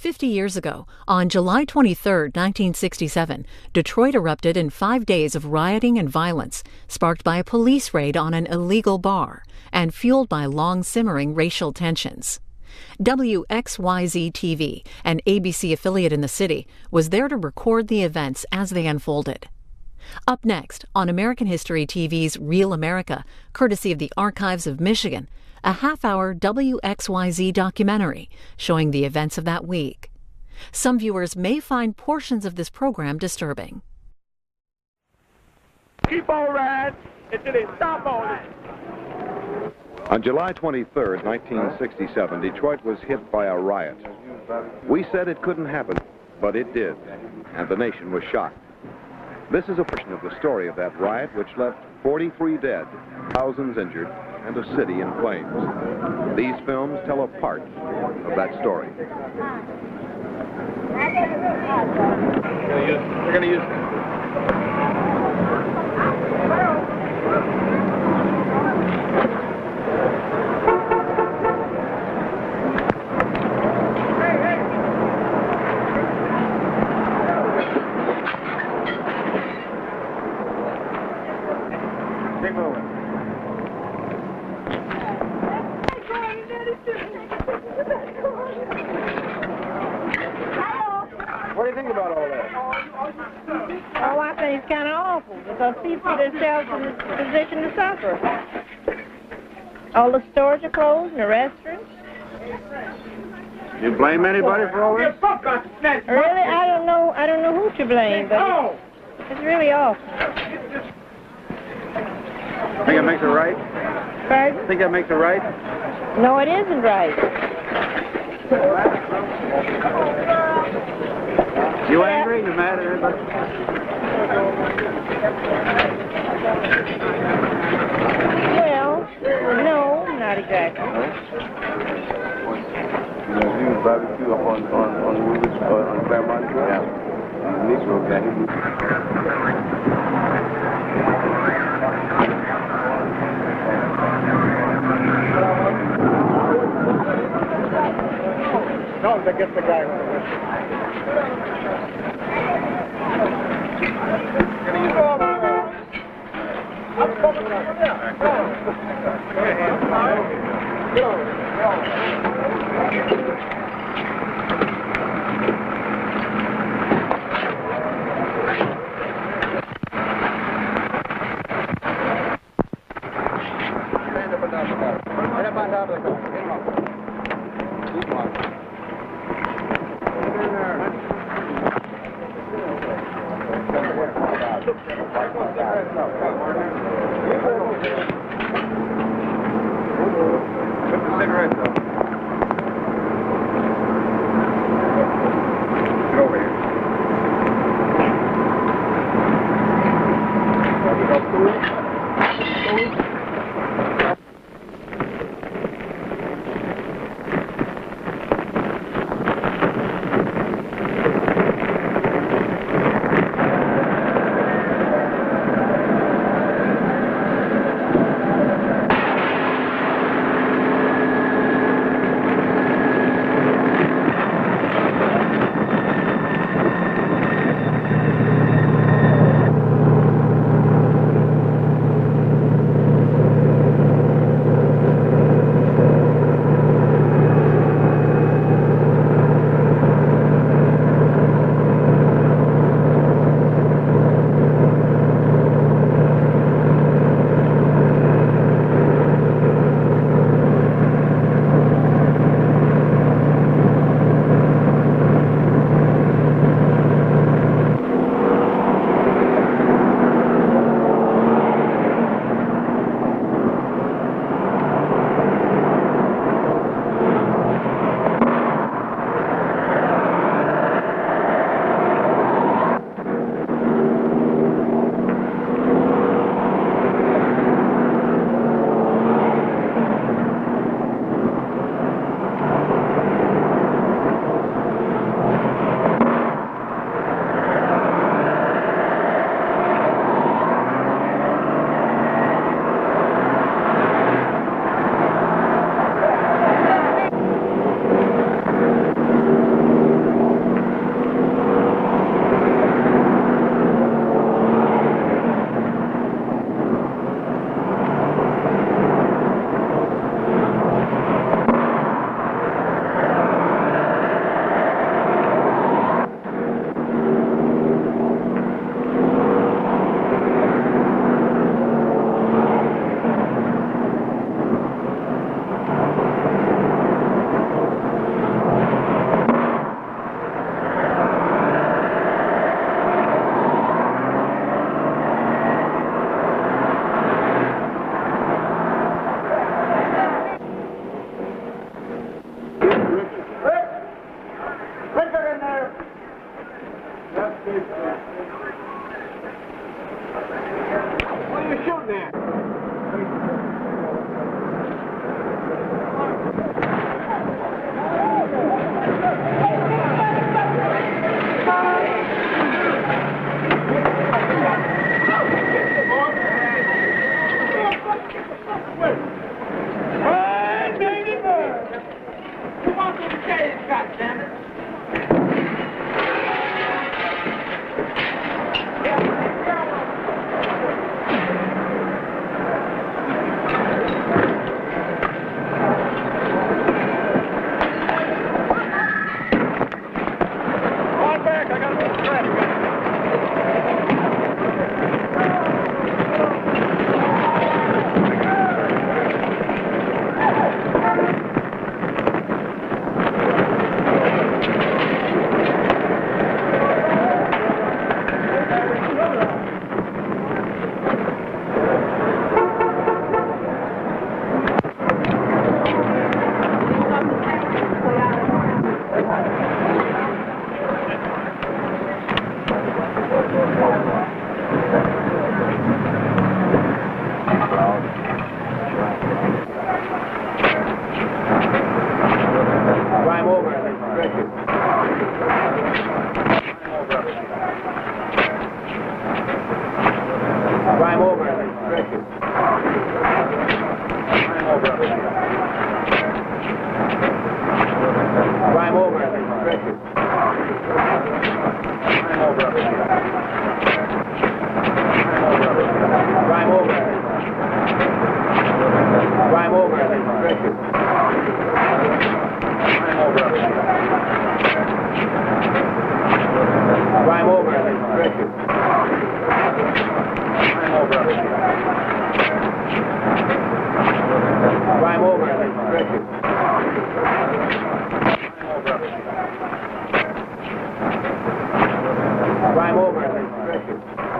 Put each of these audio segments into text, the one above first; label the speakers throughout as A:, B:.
A: 50 years ago, on July 23, 1967, Detroit erupted in 5 days of rioting and violence, sparked by a police raid on an illegal bar and fueled by long-simmering racial tensions. WXYZ TV, an ABC affiliate in the city, was there to record the events as they unfolded. Up next, on American History TV's Real America, courtesy of the Archives of Michigan, a half-hour WXYZ documentary showing the events of that week. Some viewers may find portions of this program disturbing.
B: Keep on riding until they stop on it.
C: On July 23, 1967, Detroit was hit by a riot. We said it couldn't happen, but it did, and the nation was shocked. This is a portion of the story of that riot, which left 43 dead, thousands injured, and a city in flames. These films tell a part of that story.
B: They're going to use What do you think about all that?
D: Oh, I think it's kind of awful because people put themselves in the position to suffer. All the stores are closed and the restaurants.
B: You blame anybody for all this?
D: Really, I don't know who to blame, but it's really awful.
B: Think it makes it right?
D: Pardon?
B: Think that makes it right?
D: No, it isn't right.
B: You angry? You mad at everybody?
D: Well, no, not exactly.
E: You barbecue on Claremont? Yeah. Negro gang.
B: No, that gets the guy with the whistle.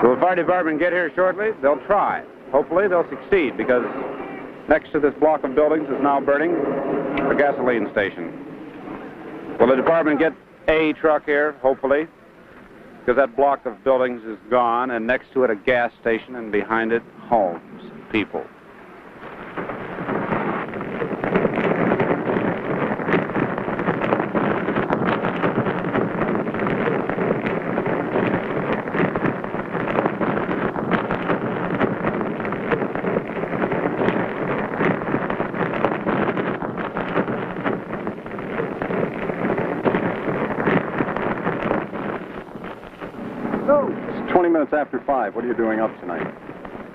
B: Will the fire department get here shortly? They'll try. Hopefully they'll succeed, because next to this block of buildings is now burning a gasoline station. Will the department get a truck here? Hopefully, because that block of buildings is gone, and next to it a gas station, and behind it homes, people.
C: It's 20 minutes after 5. What are you doing up tonight?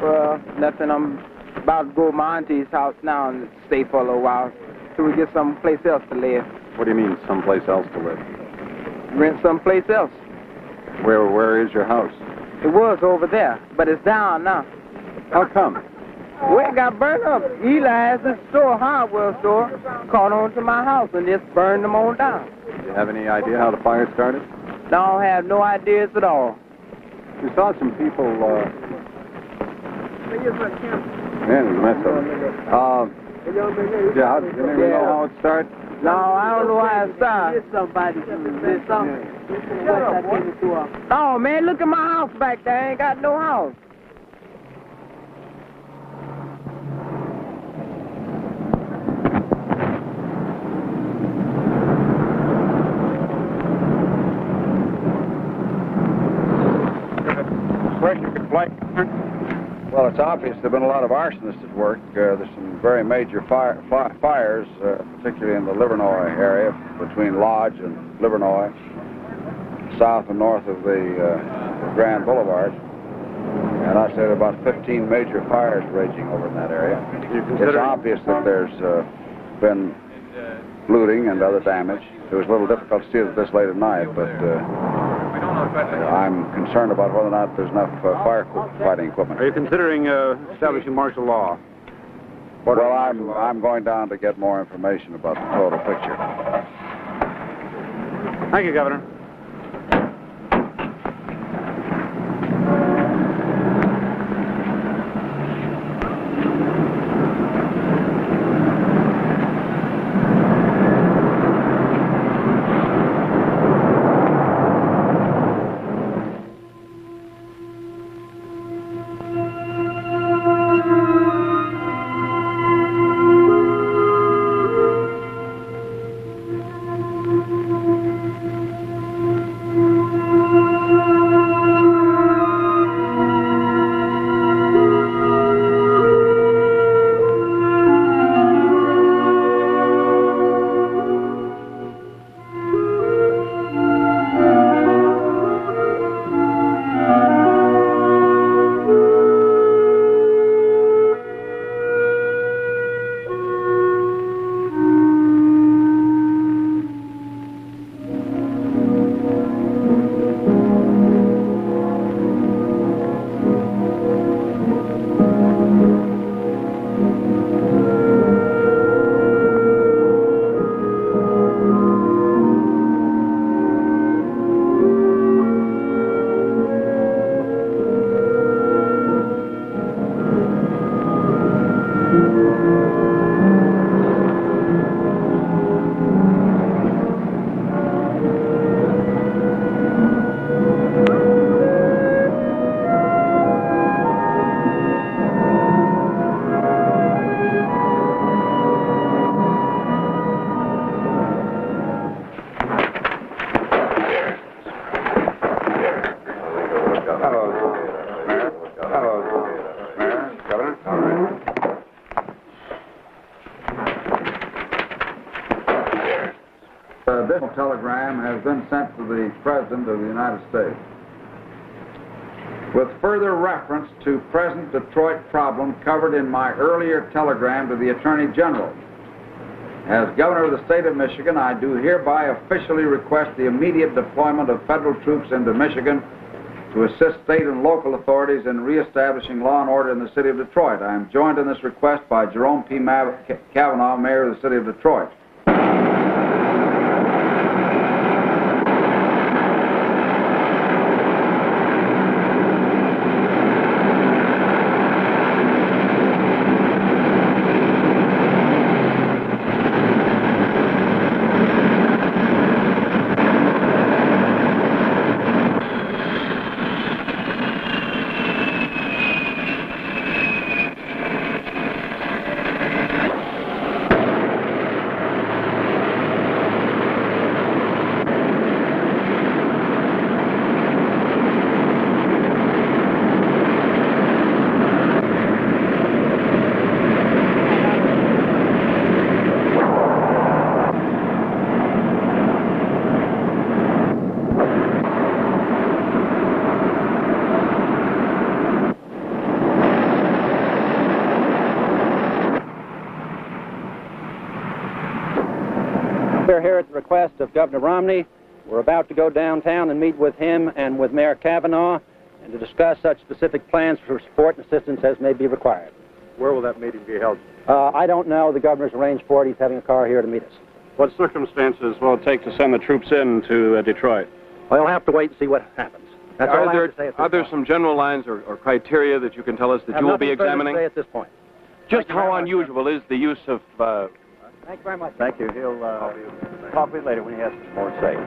F: Well, nothing. I'm about to go to my auntie's house now and stay for a little while till we get someplace else to live.
C: What do you mean, someplace else to live?
F: Rent someplace else.
C: Where is your house?
F: It was over there, but it's down now.
C: How come?
F: Well, it got burned up. Eli has this store, hardware store, caught on to my house and just burned them on down.
C: Do you have any idea how the fire started?
F: Don't have no ideas at all.
C: We saw some people, yeah, we met some. Yeah, you never know how it started?
F: No, I don't know how it started. No, man, look at my house back there. I ain't got no house.
B: Well, it's obvious there have been a lot of arsonists at work. There's some very major fires, particularly in the Livernois area, between Lodge and Livernois, south and north of the Grand Boulevard. And I say there are about 15 major fires raging over in that area. It's obvious that there's been looting and other damage. It was a little difficult to see it this late at night, but I'm concerned about whether or not there's enough firefighting equipment.
G: Are you considering establishing martial law?
B: Well, I'm going down to get more information about the total picture.
G: Thank you, Governor.
B: additional telegram has been sent to the President of the United States. With further reference to present Detroit problem covered in my earlier telegram to the Attorney General, as Governor of the State of Michigan, I do hereby officially request the immediate deployment of federal troops into Michigan to assist state and local authorities in reestablishing law and order in the city of Detroit. I am joined in this request by Jerome P. Kavanaugh, Mayor of the city of Detroit.
H: We're here at the request of Governor Romney. We're about to go downtown and meet with him and with Mayor Kavanaugh and to discuss such specific plans for support and assistance as may be required.
G: Where will that meeting be held?
H: I don't know. The governor's arranged for it. He's having a car here to meet us.
G: What circumstances will it take to send the troops in to Detroit?
H: Well, you'll have to wait and see what happens. That's all I have to say at this
I: Are there
H: point.
I: some general lines or criteria that you can tell us that you will be examining?
H: Say at this point.
I: Just how unusual is the use of...
H: Thank you very much.
G: Thank you. He'll talk with you later when he has more to say.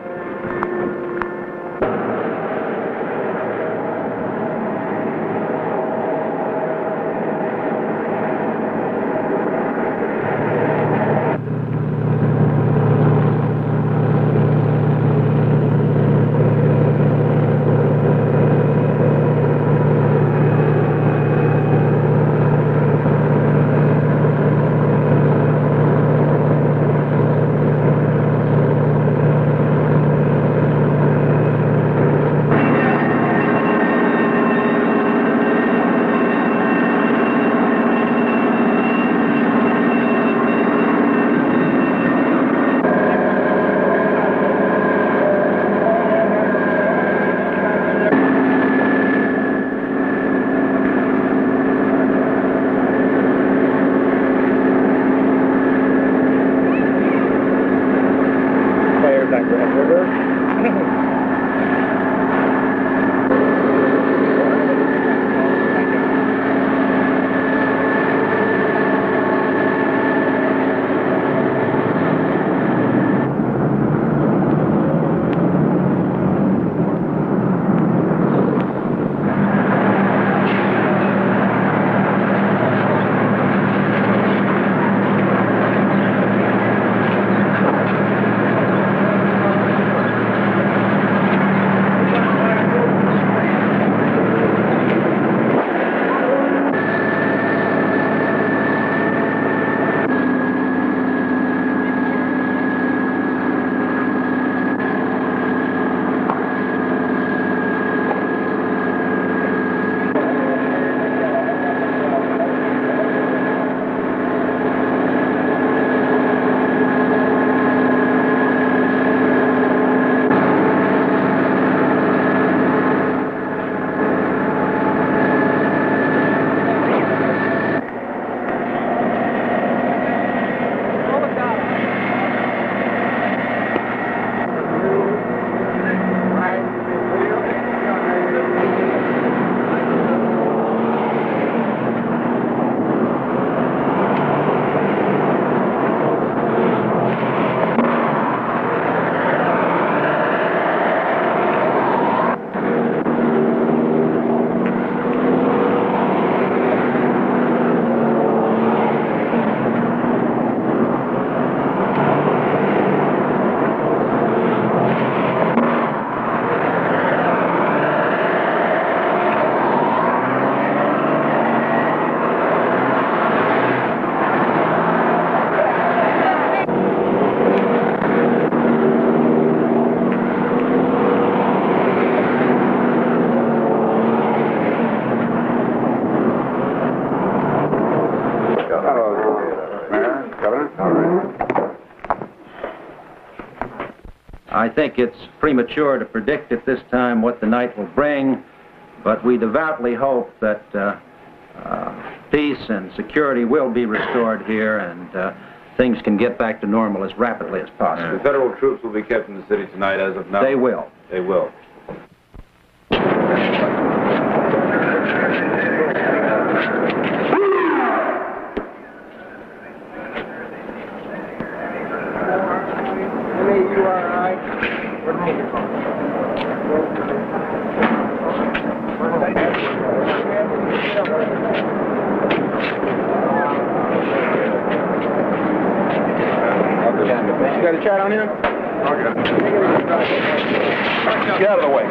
H: I think it's premature to predict at this time what the night will bring, but we devoutly hope that peace and security will be restored here and things can get back to normal as rapidly as possible.
J: The federal troops will be kept in the city tonight as of now?
H: They will.
J: They will.
F: You are all right? You got a chat on him?
J: Get out of the way.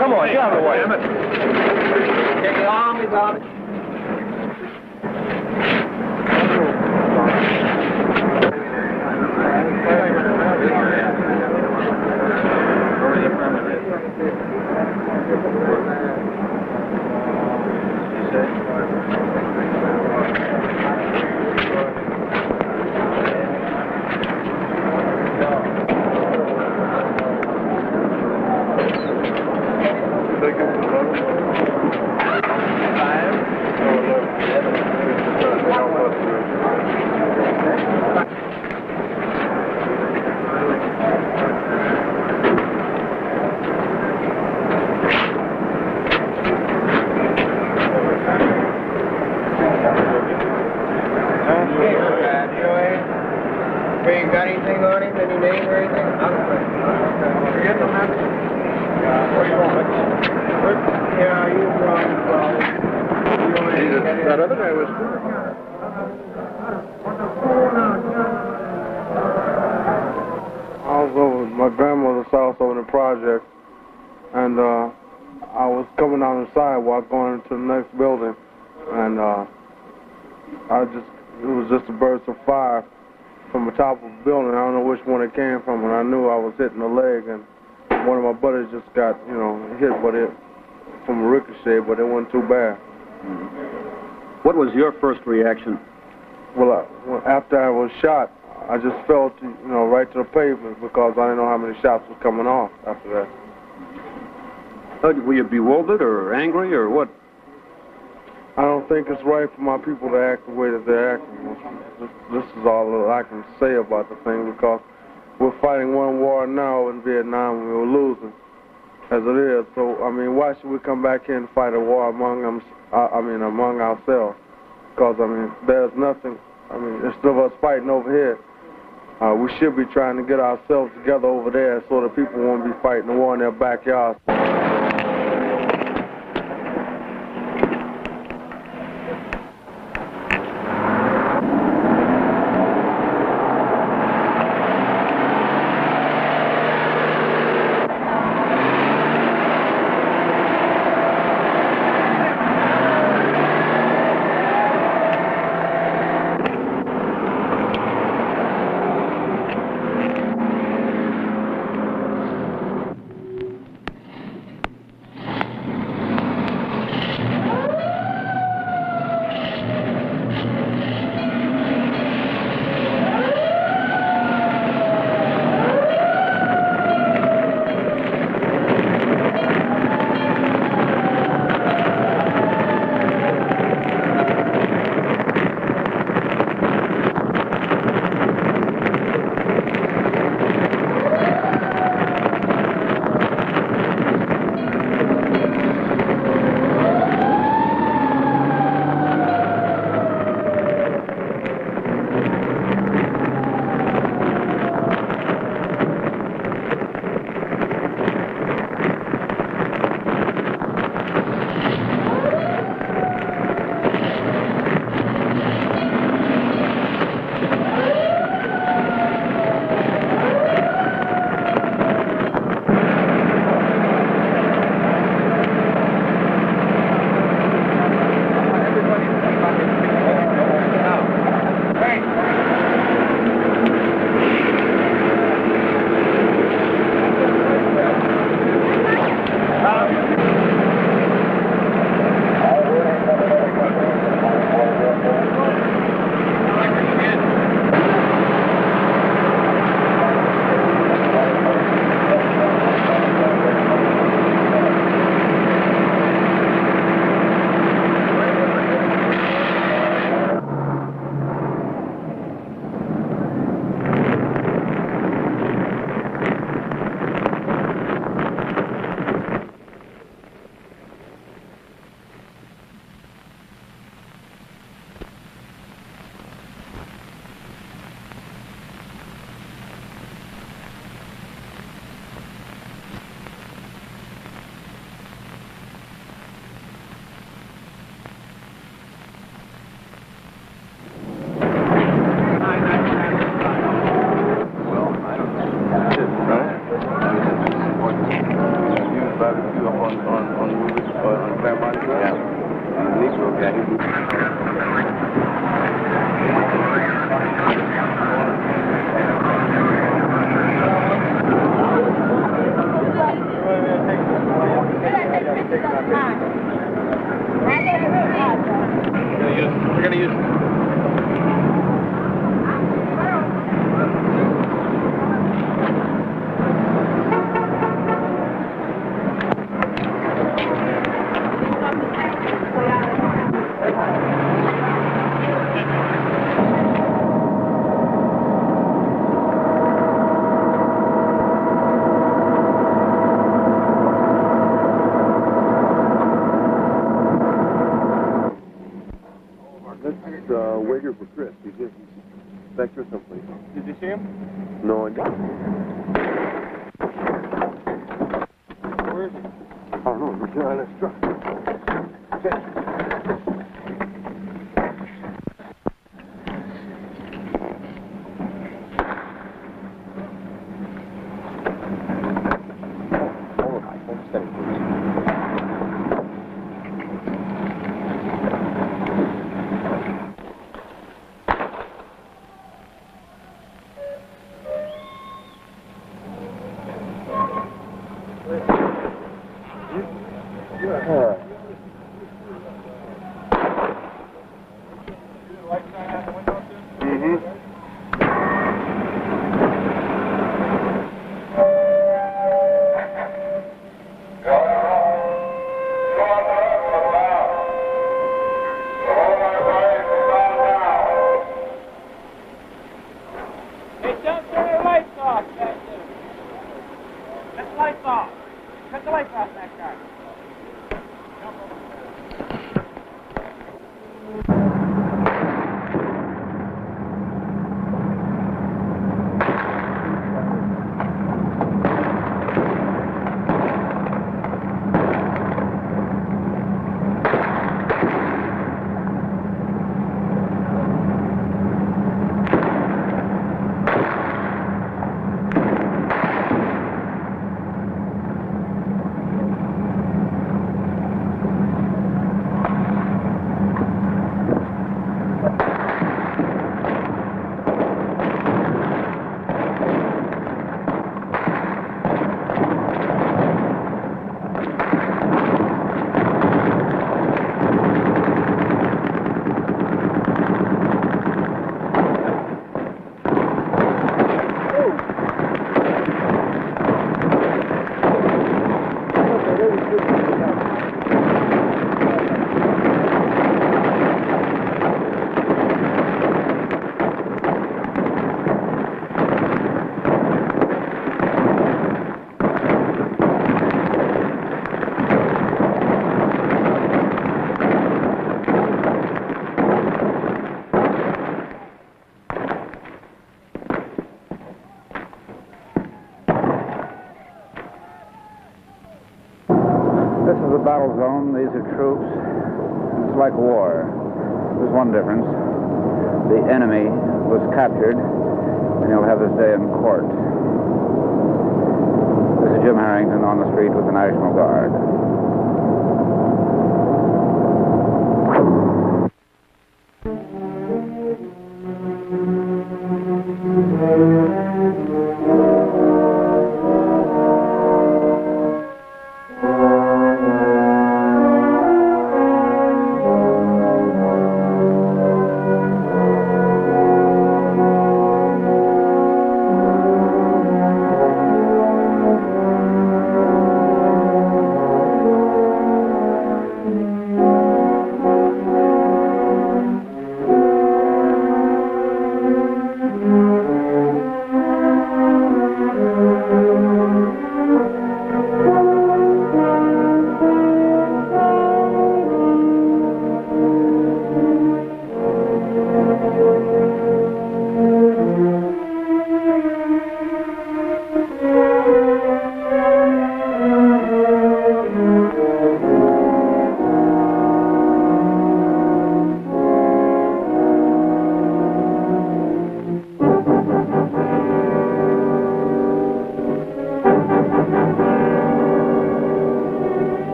F: Come on, get out of the way. Take your arm, Bobby. Got anything on him? Any name or anything? Forget the message. Where you going? Yeah, you that other guy was good. I was over at my grandmother's house over in the project, and I was coming down the sidewalk going into the next building, and it was just a burst of fire from the top of the building. I don't know which one it came from, and I knew I was hitting the leg, and one of my buddies just got, hit from a ricochet, but it wasn't too bad.
H: What was your first reaction?
F: Well, after I was shot, I just fell to, right to the pavement because I didn't know how many shots was coming off after that.
H: Were you bewildered or angry or what?
F: I don't think it's right for my people to act the way that they're acting. This is all that I can say about the thing because we're fighting one war now in Vietnam and we're losing, as it is. So, why should we come back here and fight a war among ourselves? Because, there's nothing, instead of us fighting over here, we should be trying to get ourselves together over there so that people won't be fighting the war in their backyards.
E: inspector someplace.
J: Did you see him?
E: No, I didn't.
J: Where is he?
E: I don't know. He's behind this truck.
B: This is the battle zone. These are troops. It's like war. There's one difference. The enemy was captured, and he'll have his day in court. This is Jim Harrington on the street with the National Guard.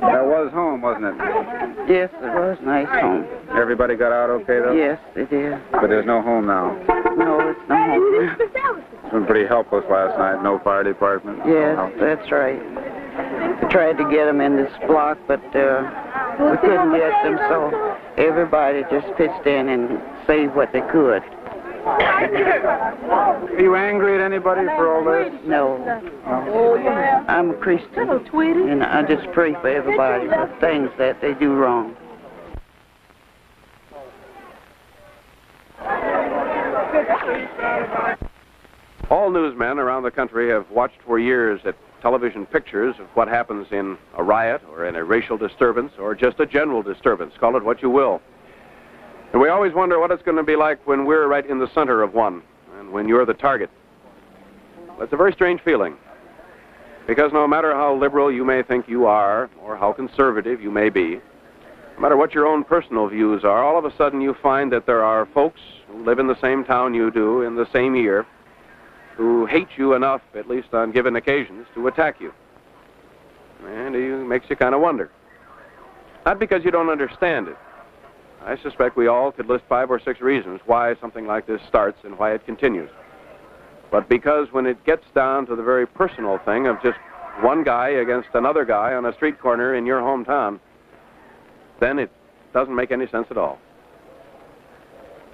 B: That was home, wasn't it?
K: Yes, it was nice home.
B: Everybody got out okay, though?
K: Yes, it is.
B: But there's no home now.
K: No, it's no home.
B: It's been pretty helpless last night. No fire department.
K: Yes, that's right. We tried to get them in this block, but we couldn't get them, so everybody just pitched in and saved what they could.
B: Are you angry at anybody for all this?
K: No. I'm a Christian, and I just pray for everybody for things that they do wrong.
I: All newsmen around the country have watched for years at television pictures of what happens in a riot or in a racial disturbance or just a general disturbance. Call it what you will. And we always wonder what it's going to be like when we're right in the center of one and when you're the target. It's a very strange feeling, because no matter how liberal you may think you are or how conservative you may be, no matter what your own personal views are, all of a sudden you find that there are folks who live in the same town you do in the same year who hate you enough, at least on given occasions, to attack you. And it makes you kind of wonder. Not because you don't understand it. I suspect we all could list 5 or 6 reasons why something like this starts and why it continues. But because when it gets down to the very personal thing of just one guy against another guy on a street corner in your hometown, then it doesn't make any sense at all.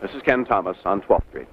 I: This is Ken Thomas on 12th Street.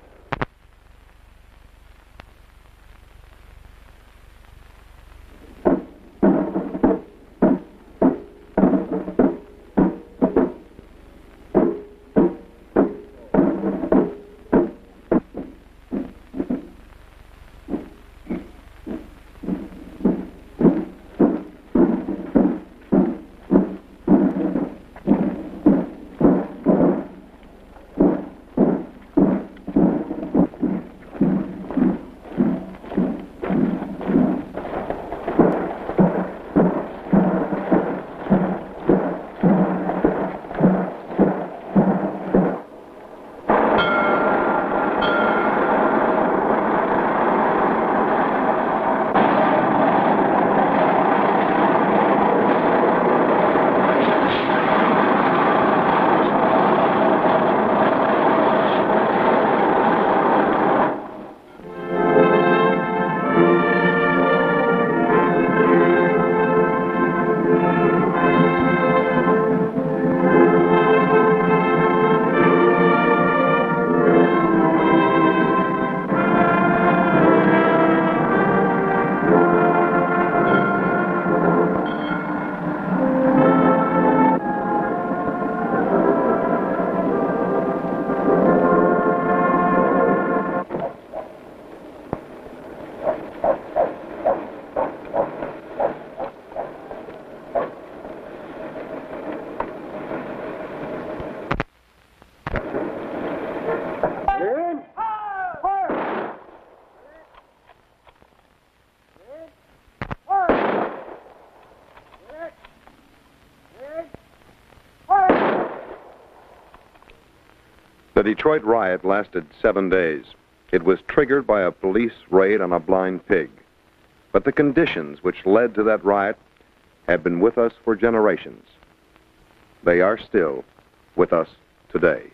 C: The Detroit riot lasted 7 days. It was triggered by a police raid on a blind pig. But the conditions which led to that riot have been with us for generations. They are still with us today.